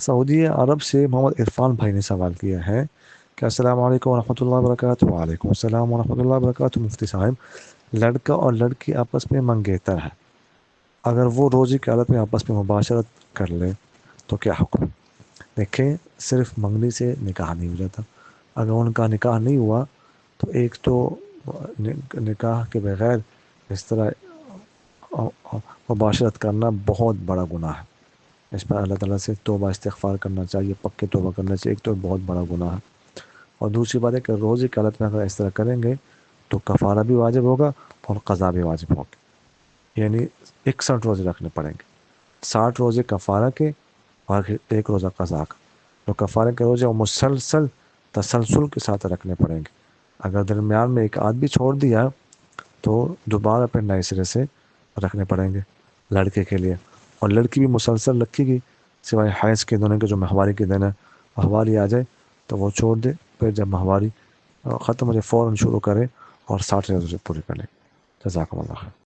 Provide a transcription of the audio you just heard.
سعودی عرب سے محمد عرفان بھائی نے سوال کیا ہے کہ السلام علیکم ورحمۃ اللہ وبرکاتہ۔ وعلیکم السلام ورحمۃ اللہ وبرکاتہ۔ مفتی صاحب، لڑکا اور لڑکی آپس میں منگیتر ہے، اگر وہ روزی کی حالت میں آپس میں مباشرت کر لے تو کیا حکم؟ دیکھیں، صرف منگنی سے نکاح نہیں ہو جاتا۔ اگر ان کا نکاح نہیں ہوا تو ایک تو نکاح کے بغیر اس طرح مباشرت کرنا بہت بڑا گناہ ہے۔ اس پر اللہ تعالیٰ سے توبہ استغفار کرنا چاہیے، پکے توبہ کرنا چاہیے، ایک تو بہت بڑا گناہ ہے۔ اور دوسری بات ہے کہ روزے کی حالت میں اگر اس طرح کریں گے تو کفارہ بھی واجب ہوگا اور قضا بھی واجب ہوگا، یعنی 61 روزے رکھنے پڑیں گے، 60 روزے کفارہ کے اور ایک روزہ قضا کا۔ تو کفارہ کے روزے مسلسل تسلسل کے ساتھ رکھنے پڑیں گے۔ اگر درمیان میں ایک آدھ بھی چھوڑ دیا تو دوبارہ پھر نئے سرے سے رکھنے پڑیں گے لڑکے کے لیے۔ اور لڑکی بھی مسلسل رکھے گی سوائے حیض کے دنوں کے، جو ماہواری کے دن ہے، ماہواری آ جائے تو وہ چھوڑ دے، پھر جب ماہواری ختم ہو جائے فوراً شروع کرے اور 60 روزے پورے کر لے۔ جزاکم اللہ خیر۔